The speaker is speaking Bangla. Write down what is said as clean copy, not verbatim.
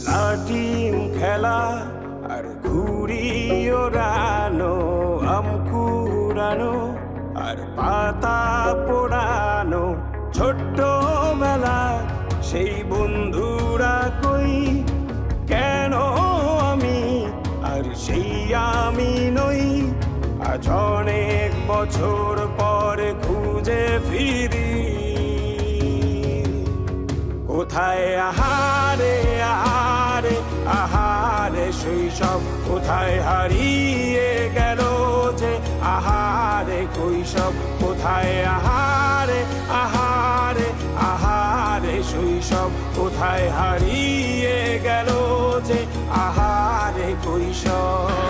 লাটিম খেলা আর ঘুড়ি ওড়ানো, আম কুড়ানো আর পাতা পোড়ানো, ছোট্ট বেলা সেই বন্ধুরা কই, কেন আমি আর সেই আমি নই। আজ অনেক বছর পরে খুঁজে ফিরি, কোথায় আহারে আহারে আহারে শৈশব, কোথায় হারিয়ে গেল যে আহারে কৈশব, কোথায় আহারে আহারে আহারে শৈশব, কোথায় হারিয়ে গেল যে আহারে কৈশব।